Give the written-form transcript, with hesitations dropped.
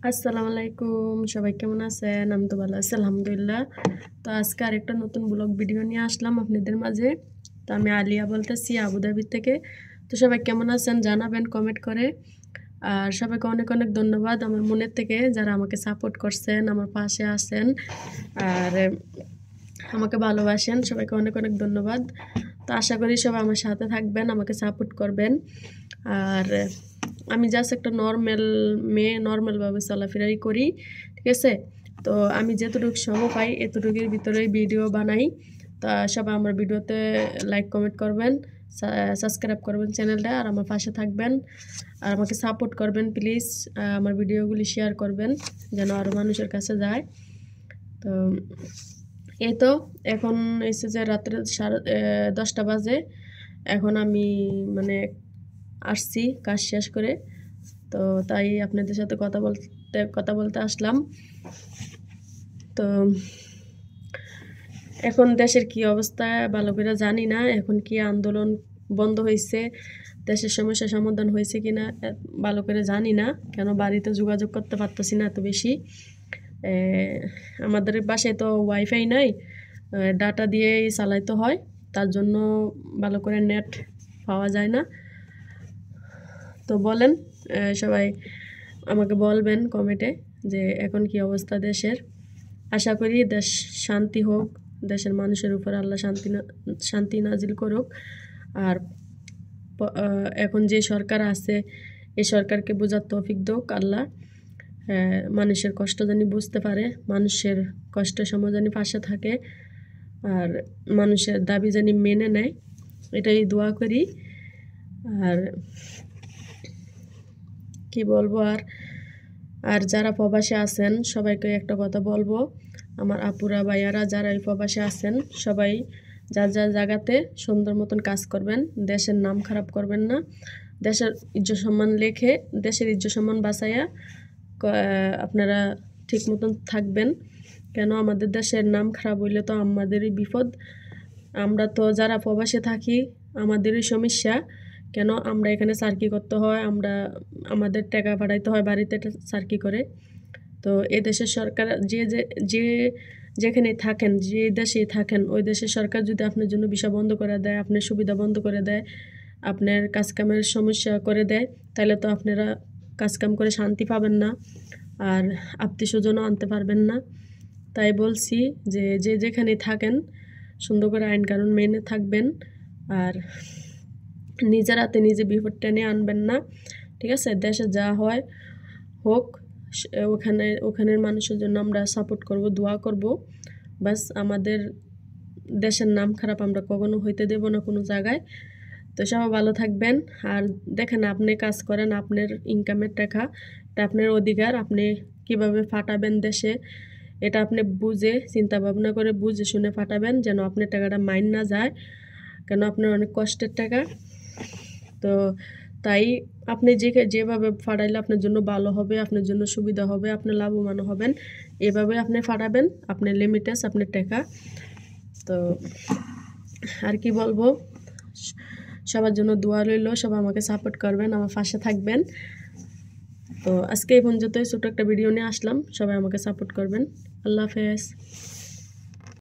আসসালামু আলাইকুম, সবাই কেমন আছেন? আমি তো ভালো আছি আলহামদুলিল্লাহ। তো আজকে আরেকটা নতুন ব্লগ ভিডিও নিয়ে আসলাম আপনাদের মাঝে। তো আমি আলিয়া বলতেছি আবুধাবি থেকে। তো সবাই কেমন আছেন জানাবেন কমেন্ট করে। আর সবাইকে অনেক অনেক ধন্যবাদ আমার মনের থেকে যারা আমাকে সাপোর্ট করছেন, আমার পাশে আছেন আর আমাকে ভালোবাসেন। সবাইকে অনেক অনেক ধন্যবাদ। তো আশা করি সবাই আমার সাথে থাকবেন, আমাকে সাপোর্ট করবেন। আর আমি জাস্ট একটা নর্মাল মেয়ে, নর্মালভাবে চলাফেরাই করি, ঠিক আছে? তো আমি যতটুকু সময় পাই এতটুকুর ভিতরেই ভিডিও বানাই। তা সবাই আমার ভিডিওতে লাইক কমেন্ট করবেন, সাবস্ক্রাইব করবেন চ্যানেলটা, আর আমার পাশে থাকবেন আর আমাকে সাপোর্ট করবেন প্লিজ। আমার ভিডিওগুলি শেয়ার করবেন যেন আরও মানুষের কাছে যায়। তো এই তো এখন এসে যে রাত্রে 10:30 বাজে। এখন আমি মানে আসছি কাজ শেষ করে। তো তাই আপনাদের সাথে কথা বলতে আসলাম। তো এখন দেশের কি অবস্থা ভালো করে জানি না, এখন কি আন্দোলন বন্ধ হয়েছে, দেশের সমস্যা সমাধান হয়েছে কিনা ভালো করে জানি না, কেন বাড়িতে যোগাযোগ করতে পারতেছি না এত বেশি। আমাদের বাসায় তো ওয়াইফাই নাই, ডাটা দিয়েই চালাইতে হয়, তার জন্য ভালো করে নেট পাওয়া যায় না। তো বলেন সবাই আমাকে বলবেন কমেন্টে যে এখন কি অবস্থা দেশের। আশা করি দেশ শান্তি হোক, দেশের মানুষের উপর আল্লাহ শান্তি নাজিল করুক। আর এখন যে সরকার আছে এই সরকারকে বোঝার তৌফিক দোক আল্লাহ। মানুষের কষ্ট জানি বুঝতে পারে, মানুষের কষ্টের সময় জানি পাশে থাকে, আর মানুষের দাবি জানি মেনে নেয়, এটাই দোয়া করি। আর কি বলবো, আর যারা প্রবাসে আছেন সবাইকে একটা কথা বলবো, আমার আপুরা ভাইয়ারা যারা এই প্রবাসে আছেন সবাই যার যার জায়গাতে সুন্দর মতন কাজ করবেন, দেশের নাম খারাপ করবেন না। দেশের ইজ্জত সম্মান লেখে, দেশের ইজ্জত সম্মান বাঁচাইয়া আপনারা ঠিক মতন থাকবেন। কেন আমাদের দেশের নাম খারাপ হইলে তো আমাদেরই বিপদ। আমরা তো যারা প্রবাসে থাকি আমাদেরই সমস্যা। কেন আমরা এখানে সার্কি করতে হয়, আমাদের টাকা পাঠাইতে হয় বাড়িতে সার্কি করে। তো এ দেশের সরকার যে যেখানে থাকেন, যে দেশে থাকেন ওই দেশের সরকার যদি আপনার জন্য ভিসা বন্ধ করে দেয়, আপনার সুবিধা বন্ধ করে দেয়, আপনার কাজকামের সমস্যা করে দেয়, তাহলে তো আপনারা কাজকাম করে শান্তি পাবেন না, আর আত্মীয় স্বজনও আনতে পারবেন না। তাই বলছি যে যেখানে থাকেন সুন্দর করে আইন কানুন মেনে থাকবেন, আর নিজের হাতে নিজে বিপদ টেনে আনবেন না, ঠিক আছে? দেশে যা হয় হোক, ওখানের মানুষের জন্য আমরা সাপোর্ট করব, দোয়া করব। বাস আমাদের দেশের নাম খারাপ আমরা কখনো হইতে দেব না কোনো জায়গায়। তো সবাই ভালো থাকবেন। আর দেখেন আপনি কাজ করেন, আপনার ইনকামের টাকা, এটা আপনার অধিকার, আপনি কিভাবে ফাটাবেন দেশে এটা আপনি বুঝে চিন্তা ভাবনা করে বুঝে শুনে ফাটাবেন, যেন আপনার টাকাটা মাইন না যায়, কেন আপনার অনেক কষ্টের টাকা। তো তাই আপনি যেভাবে ফাটাইলে আপনার জন্য ভালো হবে, আপনার জন্য সুবিধা হবে, আপনি লাভবান হবেন, এভাবে আপনি ফাটাবেন আপনার লিমিটেস আপনার টাকা। তো আর কি বলবো, সবার জন্য দোয়া রইল, সবাই আমাকে সাপোর্ট করবেন, আমার পাশে থাকবেন। তো আজকে এই পর্যন্তই ছোটো একটা ভিডিও নিয়ে আসলাম, সবাই আমাকে সাপোর্ট করবেন। আল্লাহ হাফেজ।